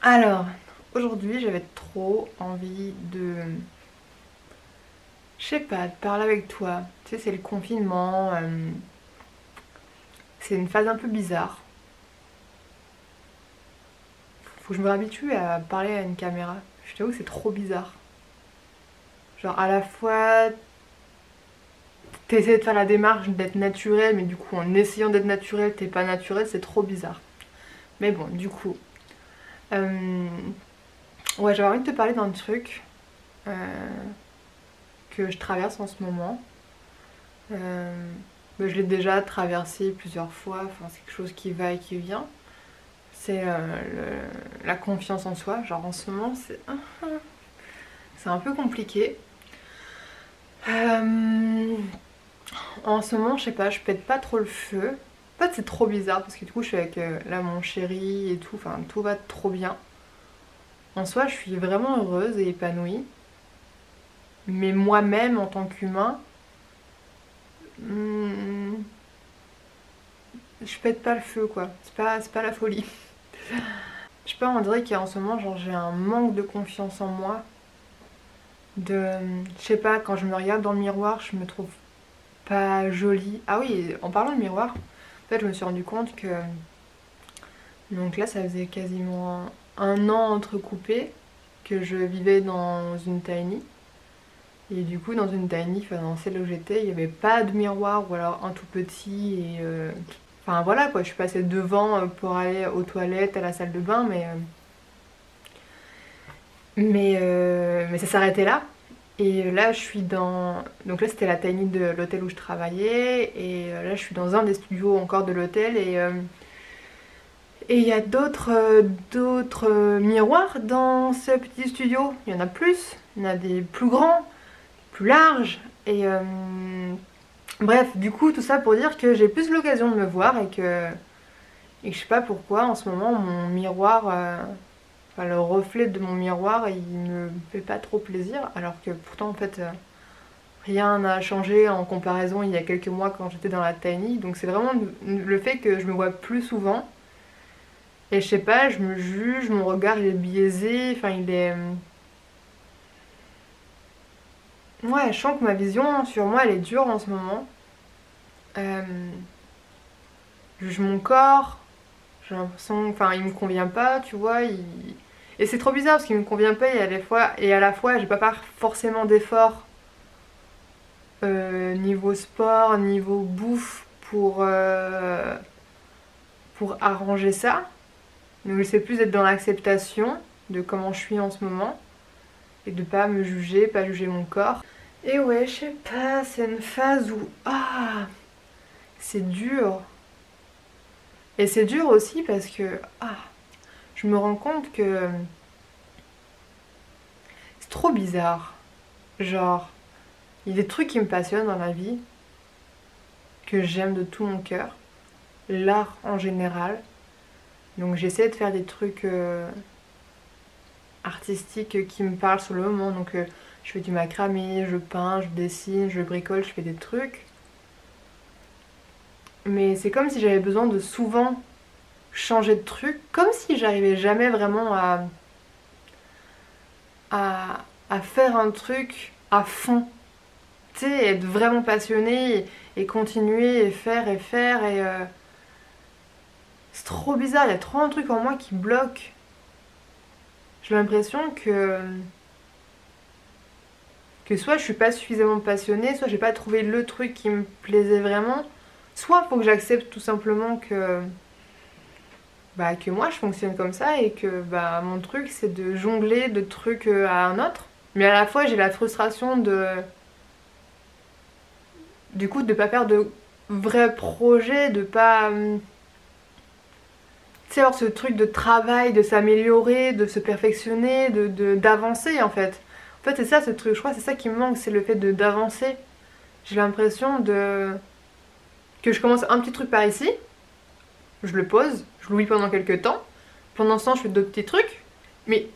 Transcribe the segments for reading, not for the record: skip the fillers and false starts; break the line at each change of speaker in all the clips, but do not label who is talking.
Alors, aujourd'hui j'avais trop envie de, je sais pas, de parler avec toi. Tu sais, c'est le confinement, c'est une phase un peu bizarre. Faut que je me réhabitue à parler à une caméra. Je t'avoue que c'est trop bizarre. Genre à la fois, t'essaies de faire la démarche d'être naturel, mais du coup en essayant d'être naturel, t'es pas naturel, c'est trop bizarre. Mais bon, du coup, euh, ouais, j'avais envie de te parler d'un truc euh, que je traverse en ce moment. Euh, je l'ai déjà traversé plusieurs fois, enfin, c'est quelque chose qui va et qui vient. C'est la confiance en soi. Genre en ce moment, c'est un peu compliqué. Euh, En ce moment, je sais pas, je pète pas trop le feu. En fait, c'est trop bizarre parce que du coup, je suis avec là mon chéri et tout, enfin, tout va trop bien. En soi, je suis vraiment heureuse et épanouie. Mais moi-même, en tant qu'humain, hmm, je pète pas le feu quoi. C'est pas la folie. Je sais pas, on dirait qu'en ce moment, genre, j'ai un manque de confiance en moi. De, je sais pas, quand je me regarde dans le miroir, je me trouve pas jolie. Ah oui, en parlant de miroir, en fait, je me suis rendu compte que, donc là, ça faisait quasiment un an entrecoupé que je vivais dans une tiny. Et du coup, dans une tiny, enfin, dans celle où j'étais, il n'y avait pas de miroir ou alors un tout petit. Et enfin voilà quoi, je suis passée devant pour aller aux toilettes, à la salle de bain, mais ça s'arrêtait là. Et là, je suis dans. Donc là, c'était la tiny de l'hôtel où je travaillais. Et là, je suis dans un des studios encore de l'hôtel. Et il y a d'autres miroirs dans ce petit studio. Il y en a plus. Il y en a des plus grands, plus larges. Bref, du coup, tout ça pour dire que j'ai plus l'occasion de me voir et que je sais pas pourquoi, en ce moment, mon miroir. Enfin, le reflet de mon miroir, il me fait pas trop plaisir. Alors que pourtant, en fait. Rien n'a changé en comparaison il y a quelques mois quand j'étais dans la tiny. Donc c'est vraiment le fait que je me vois plus souvent. Et je sais pas, je me juge, mon regard il est biaisé. Enfin, il est. Ouais, je sens que ma vision sur moi elle est dure en ce moment. Euh, je juge mon corps. J'ai l'impression. Enfin, il me convient pas, tu vois. Et c'est trop bizarre parce qu'il me convient pas et à la fois j'ai pas forcément d'efforts niveau sport, niveau bouffe pour arranger ça. Donc j'essaie plus d'être dans l'acceptation de comment je suis en ce moment et de pas me juger, pas juger mon corps. Et ouais, je sais pas, c'est une phase où c'est dur. Et c'est dur aussi parce que je me rends compte que c'est trop bizarre. Genre, il y a des trucs qui me passionnent dans la vie, que j'aime de tout mon cœur, l'art en général. Donc j'essaie de faire des trucs artistiques qui me parlent sur le moment. Donc je fais du macramé, je peins, je dessine, je bricole, je fais des trucs. Mais c'est comme si j'avais besoin de souvent changer de truc, comme si j'arrivais jamais vraiment à, à faire un truc à fond. Tu sais, être vraiment passionné et continuer et faire. C'est trop bizarre, il y a trop un truc en moi qui bloque. J'ai l'impression que soit je suis pas suffisamment passionnée, soit j'ai pas trouvé le truc qui me plaisait vraiment, soit faut que j'accepte tout simplement que moi je fonctionne comme ça et que mon truc c'est de jongler de trucs à un autre. Mais à la fois j'ai la frustration de du coup de pas faire de vrais projets, de pas tu sais avoir ce truc de travail, de s'améliorer, de se perfectionner, d'avancer en fait. En fait c'est ça ce truc, je crois que c'est ça qui me manque, c'est le fait de d'avancer. J'ai l'impression que je commence un petit truc par ici, je le pose, je l'oublie pendant quelques temps. Pendant ce temps, je fais d'autres petits trucs.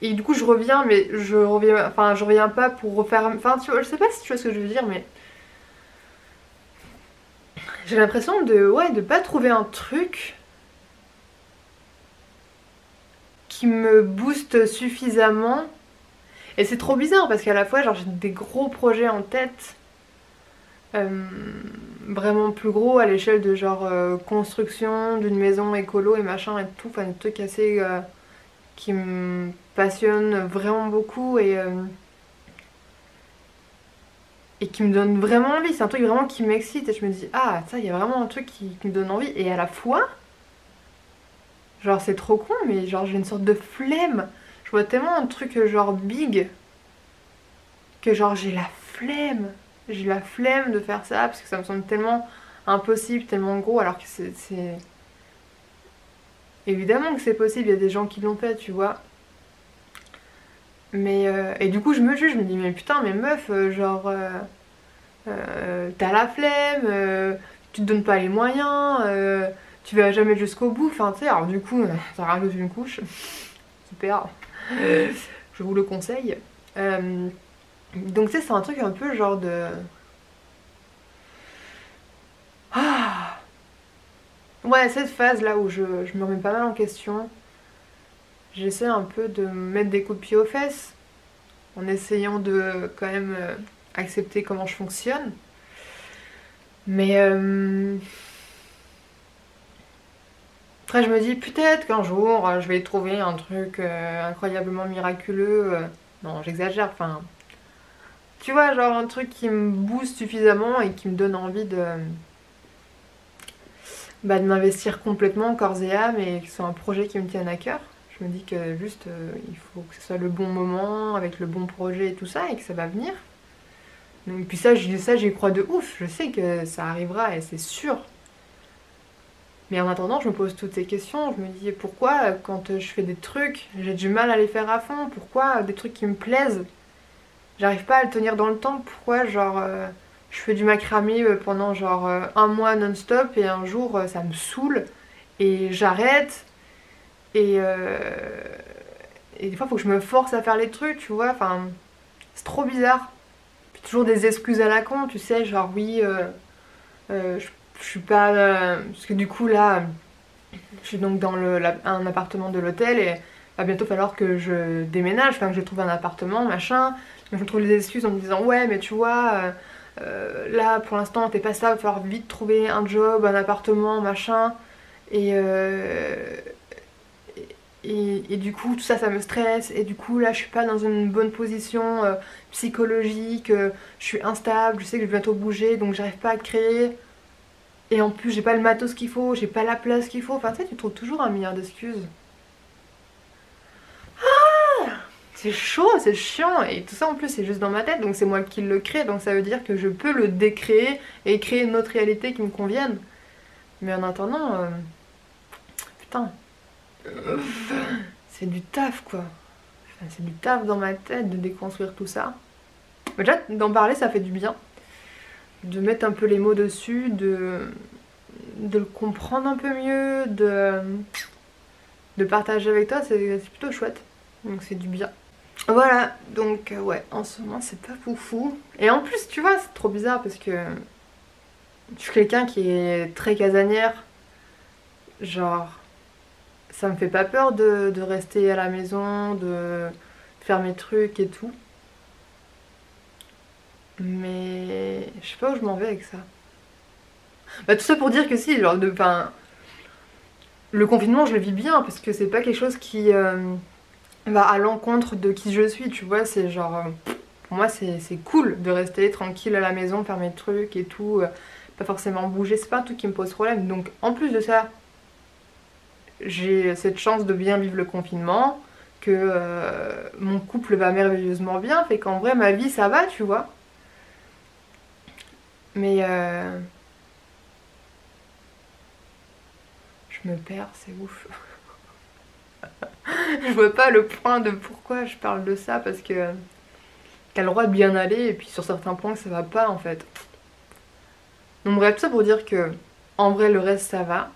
Et du coup, je reviens, mais je reviens pas pour refaire. Enfin, tu vois, je sais pas si tu vois ce que je veux dire, mais j'ai l'impression de pas trouver un truc qui me booste suffisamment. Et c'est trop bizarre parce qu'à la fois, genre, j'ai des gros projets en tête. Vraiment plus gros à l'échelle de genre construction d'une maison écolo et machin et tout. Enfin, des trucs assez qui me passionnent vraiment beaucoup et qui me donnent vraiment envie. C'est un truc vraiment qui m'excite et je me dis, ah, ça, il y a vraiment un truc qui me donne envie. Et à la fois, genre, c'est trop con, mais genre, j'ai une sorte de flemme. Je vois tellement un truc genre big que genre, j'ai la flemme. J'ai la flemme de faire ça parce que ça me semble tellement impossible, tellement gros, alors que c'est... Évidemment que c'est possible, il y a des gens qui l'ont fait, tu vois. Mais... Et du coup, je me juge, je me dis, mais putain, mais meuf, t'as la flemme, tu te donnes pas les moyens, tu vas jamais jusqu'au bout, enfin, tu sais, alors du coup, ça rajoute une couche. Super. Je vous le conseille. Donc, tu sais, c'est un truc un peu genre de... Ah ouais, cette phase là où je me remets pas mal en question, j'essaie un peu de me mettre des coups de pied aux fesses en essayant de quand même accepter comment je fonctionne. Mais après je me dis peut-être qu'un jour je vais trouver un truc incroyablement miraculeux. Non, j'exagère, enfin... Tu vois, genre un truc qui me booste suffisamment et qui me donne envie de m'investir complètement corps et âme et que ce soit un projet qui me tienne à cœur. Je me dis que juste il faut que ce soit le bon moment avec le bon projet et tout ça et que ça va venir. Donc, puis ça, j'y crois de ouf. Je sais que ça arrivera et c'est sûr. Mais en attendant, je me pose toutes ces questions. Je me dis pourquoi quand je fais des trucs, j'ai du mal à les faire à fond. Pourquoi des trucs qui me plaisent, j'arrive pas à le tenir dans le temps. Pourquoi genre je fais du macramé pendant genre un mois non-stop et un jour ça me saoule et j'arrête. Et, et des fois, il faut que je me force à faire les trucs, tu vois. Enfin, c'est trop bizarre. Puis toujours des excuses à la con, tu sais, genre oui, je suis pas... parce que du coup, là, je suis donc dans un appartement de l'hôtel et va bientôt falloir que je déménage, enfin que je trouve un appartement, machin. Donc je me trouve des excuses en me disant ouais, mais tu vois, là pour l'instant t'es pas ça, il va falloir vite trouver un job, un appartement, machin. Et, et du coup, tout ça, ça me stresse. Et du coup, là, je suis pas dans une bonne position psychologique. Je suis instable, je sais que je vais bientôt bouger, donc j'arrive pas à créer. Et en plus, j'ai pas le matos qu'il faut, j'ai pas la place qu'il faut. Enfin, tu sais, tu trouves toujours un milliard d'excuses. C'est chaud, c'est chiant. Et tout ça, en plus, c'est juste dans ma tête. Donc, c'est moi qui le crée. Donc, ça veut dire que je peux le décréer et créer une autre réalité qui me convienne. Mais en attendant, putain, c'est du taf, quoi. Enfin, c'est du taf dans ma tête de déconstruire tout ça. Mais déjà, d'en parler, ça fait du bien. De mettre un peu les mots dessus, de le comprendre un peu mieux, de partager avec toi, c'est plutôt chouette. Donc c'est du bien. Voilà, donc ouais, en ce moment c'est pas foufou. Et en plus, tu vois, c'est trop bizarre parce que je suis quelqu'un qui est très casanière. Genre, ça me fait pas peur de rester à la maison, de faire mes trucs et tout. Mais je sais pas où je m'en vais avec ça. Bah tout ça pour dire que si, genre le confinement je le vis bien parce que c'est pas quelque chose qui va à l'encontre de qui je suis, tu vois, c'est genre pour moi c'est cool de rester tranquille à la maison, faire mes trucs et tout, pas forcément bouger, c'est pas un truc qui me pose problème. Donc en plus de ça, j'ai cette chance de bien vivre le confinement, que mon couple va merveilleusement bien, fait qu'en vrai ma vie ça va, tu vois. Mais je me perds, c'est ouf. Je vois pas le point de pourquoi je parle de ça parce que t'as le droit de bien aller et puis sur certains points ça va pas en fait. Donc bref, tout ça pour dire que en vrai le reste ça va.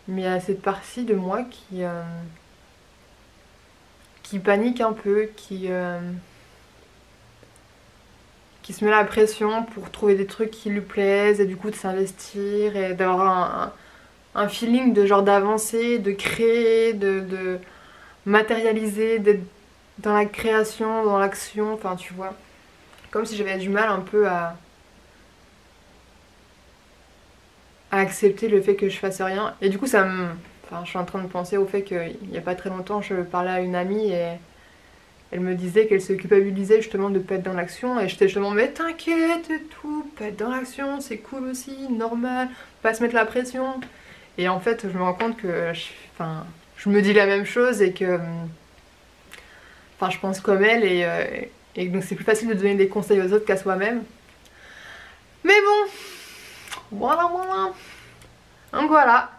Mais il y a cette partie de moi qui panique un peu, qui se met la pression pour trouver des trucs qui lui plaisent et du coup de s'investir et d'avoir un feeling de genre d'avancer, de créer, matérialiser, d'être dans la création, dans l'action, enfin tu vois. Comme si j'avais du mal un peu à accepter le fait que je fasse rien. Et du coup ça me... Enfin je suis en train de penser au fait qu'il n'y a pas très longtemps je parlais à une amie et elle me disait qu'elle se culpabilisait justement de pas être dans l'action et j'étais justement mais t'inquiète et tout, pas être dans l'action c'est cool aussi, normal, pas se mettre la pression. Et en fait je me rends compte que je me dis la même chose et que je pense comme elle et donc c'est plus facile de donner des conseils aux autres qu'à soi-même. Mais bon, voilà. Donc voilà.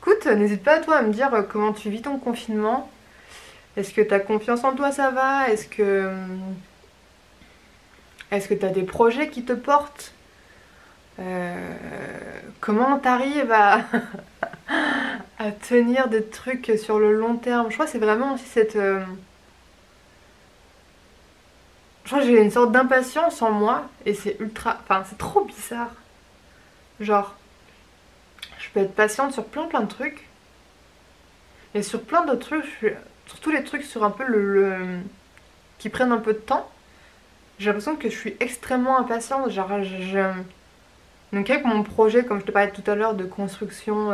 Écoute, n'hésite pas toi à me dire comment tu vis ton confinement. Est-ce que t'as confiance en toi, ça va? Est-ce que t'as des projets qui te portent? Comment t'arrives à à tenir des trucs sur le long terme? Je crois que c'est vraiment aussi cette... Je crois que j'ai une sorte d'impatience en moi et c'est ultra... Enfin, c'est trop bizarre. Genre, je peux être patiente sur plein de trucs et sur plein d'autres trucs, surtout les trucs sur un peu qui prennent un peu de temps. J'ai l'impression que je suis extrêmement impatiente. Genre, donc avec mon projet, comme je te parlais tout à l'heure, de construction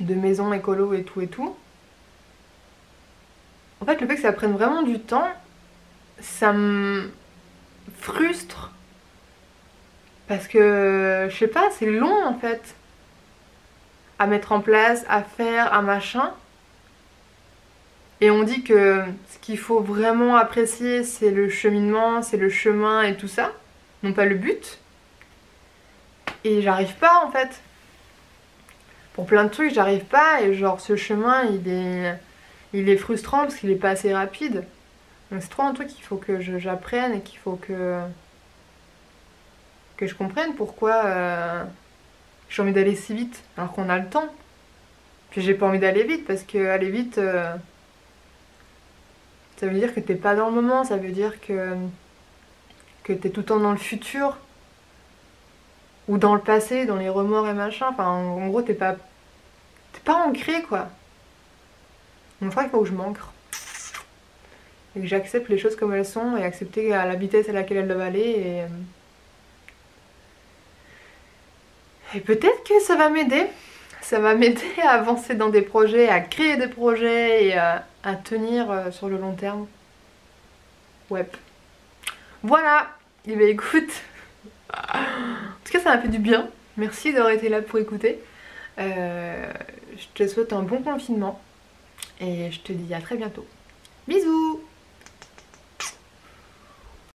de maison écolo et tout. En fait, le fait que ça prenne vraiment du temps, ça me frustre. Parce que, je sais pas, c'est long en fait. À mettre en place, à faire, à machin. Et on dit que ce qu'il faut vraiment apprécier, c'est le cheminement, c'est le chemin et tout ça. Non pas le but. Et j'arrive pas en fait. Pour plein de trucs, j'arrive pas. Et genre, ce chemin, il est frustrant parce qu'il est pas assez rapide. Donc c'est trop un truc qu'il faut que j'apprenne et qu'il faut que je comprenne pourquoi j'ai envie d'aller si vite alors qu'on a le temps. Puis j'ai pas envie d'aller vite parce que aller vite, ça veut dire que t'es pas dans le moment, ça veut dire que t'es tout le temps dans le futur ou dans le passé, dans les remords et machin. Enfin, en gros, t'es pas ancré quoi. Donc je crois qu'il faut que je m'ancre et que j'accepte les choses comme elles sont et accepter à la vitesse à laquelle elles doivent aller et peut-être que ça va m'aider. Ça va m'aider à avancer dans des projets, à créer des projets et à tenir sur le long terme. Ouais. Voilà. Et bien écoute, en tout cas ça m'a fait du bien. Merci d'avoir été là pour écouter. Je te souhaite un bon confinement et je te dis à très bientôt. Bisous.